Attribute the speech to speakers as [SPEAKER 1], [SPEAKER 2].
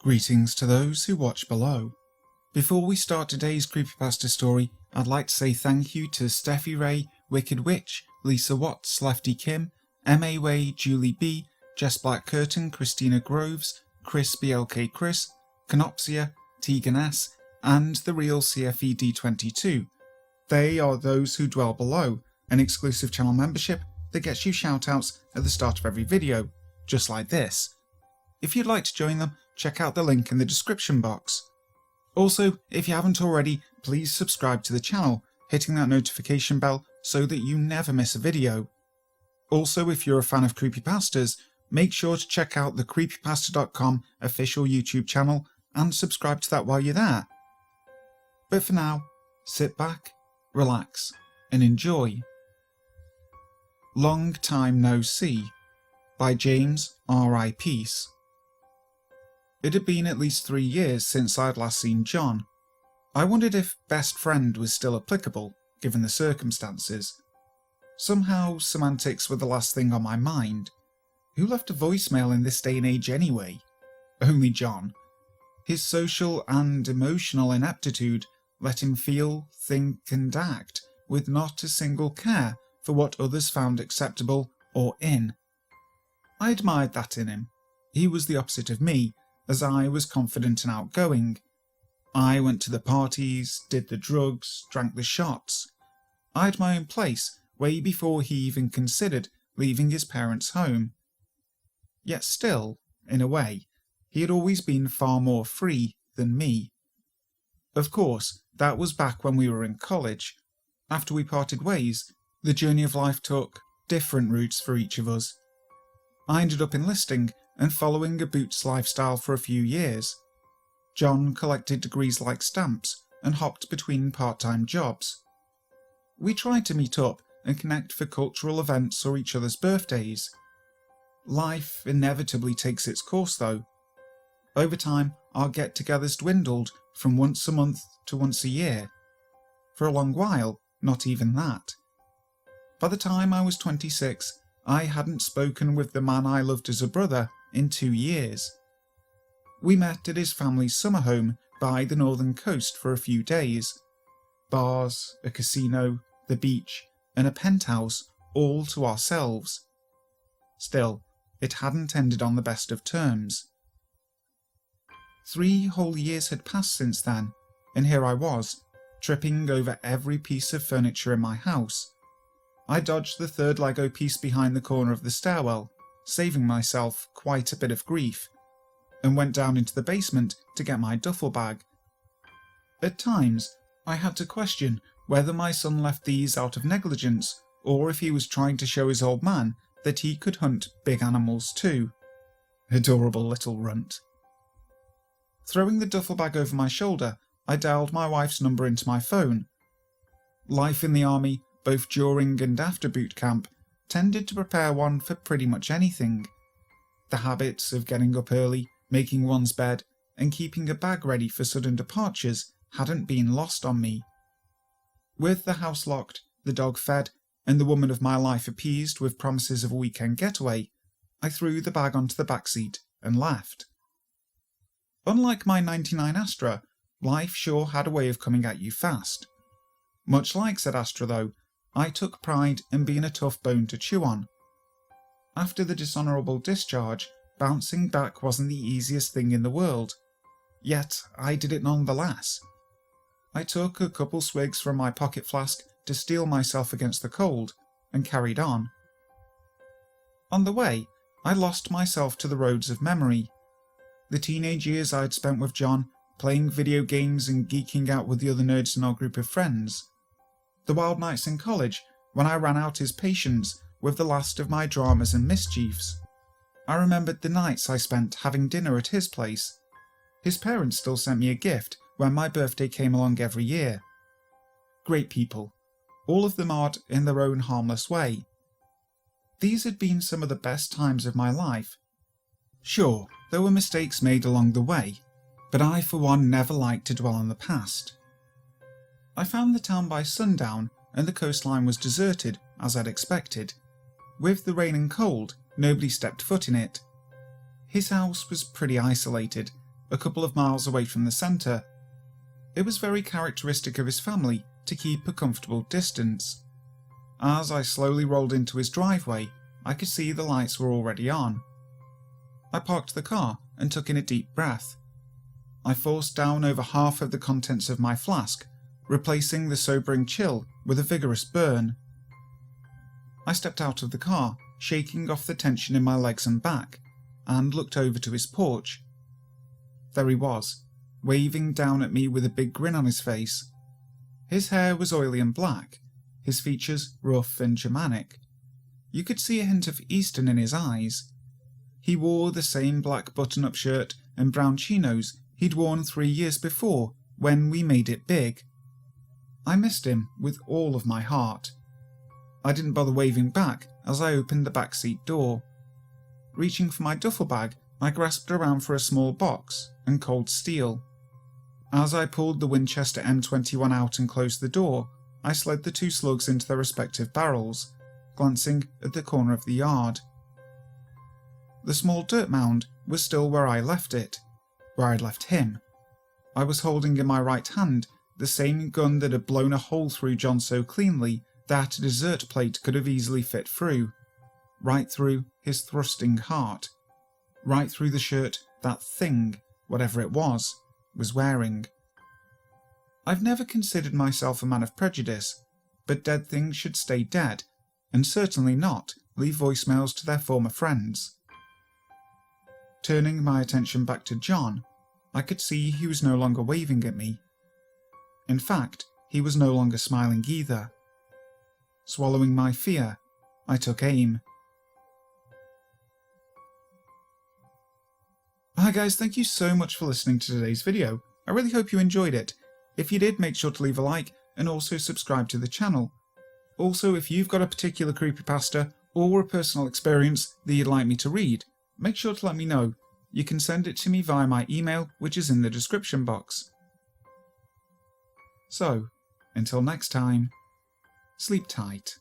[SPEAKER 1] Greetings to those who watch below. Before we start today's creepypasta story, I'd like to say thank you to Steffi Ray, Wicked Witch, Lisa Watts, Lefty Kim, M.A. Way, Julie B, Jess Black Curtain, Christina Groves, Chris BLK Chris, Canopsia, Tegan S, and the real CFE D22. They are those who dwell below, an exclusive channel membership that gets you shoutouts at the start of every video, just like this. If you'd like to join them, check out the link in the description box. Also, if you haven't already, please subscribe to the channel, hitting that notification bell so that you never miss a video. Also, if you're a fan of creepypastas, make sure to check out the creepypasta.com official YouTube channel and subscribe to that while you're there. But for now, sit back, relax, and enjoy. Long Time No See by James R.I. Peace. It had been at least 3 years since I'd last seen John. I wondered if best friend was still applicable, given the circumstances. Somehow, semantics were the last thing on my mind. Who left a voicemail in this day and age anyway? Only John. His social and emotional ineptitude let him feel, think and act with not a single care for what others found acceptable or in. I admired that in him. He was the opposite of me, as I was confident and outgoing. I went to the parties, did the drugs, drank the shots. I had my own place way before he even considered leaving his parents' home. Yet still, in a way, he had always been far more free than me. Of course, that was back when we were in college. After we parted ways, the journey of life took different routes for each of us. I ended up enlisting and following a boots lifestyle for a few years. John collected degrees like stamps and hopped between part-time jobs. We tried to meet up and connect for cultural events or each other's birthdays. Life inevitably takes its course though. Over time, our get-togethers dwindled from once a month to once a year. For a long while, not even that. By the time I was 26, I hadn't spoken with the man I loved as a brother in 2 years. We met at his family's summer home by the northern coast for a few days. Bars, a casino, the beach, and a penthouse, all to ourselves. Still, it hadn't ended on the best of terms. 3 whole years had passed since then, and here I was, tripping over every piece of furniture in my house. I dodged the 3rd Lego piece behind the corner of the stairwell, saving myself quite a bit of grief, and went down into the basement to get my duffel bag. At times, I had to question whether my son left these out of negligence, or if he was trying to show his old man that he could hunt big animals too. Adorable little runt. Throwing the duffel bag over my shoulder, I dialed my wife's number into my phone. Life in the army, both during and after boot camp, tended to prepare one for pretty much anything. The habits of getting up early, making one's bed, and keeping a bag ready for sudden departures hadn't been lost on me. With the house locked, the dog fed, and the woman of my life appeased with promises of a weekend getaway, I threw the bag onto the back seat and left. Unlike my '99 Astra, life sure had a way of coming at you fast. Much like said Astra though, I took pride in being a tough bone to chew on. After the dishonourable discharge, bouncing back wasn't the easiest thing in the world. Yet I did it nonetheless. I took a couple swigs from my pocket flask to steel myself against the cold, and carried on. On the way, I lost myself to the roads of memory. The teenage years I'd spent with John, playing video games and geeking out with the other nerds in our group of friends. The wild nights in college, when I ran out his patience with the last of my dramas and mischiefs. I remembered the nights I spent having dinner at his place. His parents still sent me a gift when my birthday came along every year. Great people, all of them odd in their own harmless way. These had been some of the best times of my life. Sure, there were mistakes made along the way, but I for one never liked to dwell on the past. I found the town by sundown and the coastline was deserted, as I'd expected. With the rain and cold, nobody stepped foot in it. His house was pretty isolated, a couple of miles away from the centre. It was very characteristic of his family to keep a comfortable distance. As I slowly rolled into his driveway, I could see the lights were already on. I parked the car and took in a deep breath. I forced down over half of the contents of my flask, replacing the sobering chill with a vigorous burn. I stepped out of the car, shaking off the tension in my legs and back, and looked over to his porch. There he was, waving down at me with a big grin on his face. His hair was oily and black, his features rough and Germanic. You could see a hint of Eastern in his eyes. He wore the same black button-up shirt and brown chinos he'd worn 3 years before when we made it big. I missed him with all of my heart. I didn't bother waving back as I opened the backseat door. Reaching for my duffel bag, I grasped around for a small box and cold steel. As I pulled the Winchester M21 out and closed the door, I slid the 2 slugs into their respective barrels, glancing at the corner of the yard. The small dirt mound was still where I left it, where I'd left him. I was holding in my right hand the same gun that had blown a hole through John so cleanly that a dessert plate could have easily fit through, right through his thrusting heart, right through the shirt that thing, whatever it was wearing. I've never considered myself a man of prejudice, but dead things should stay dead, and certainly not leave voicemails to their former friends. Turning my attention back to John, I could see he was no longer waving at me. In fact, he was no longer smiling either. Swallowing my fear, I took aim. Hi guys, thank you so much for listening to today's video. I really hope you enjoyed it. If you did, make sure to leave a like and also subscribe to the channel. Also, if you've got a particular creepypasta or a personal experience that you'd like me to read, make sure to let me know. You can send it to me via my email, which is in the description box. So, until next time, sleep tight.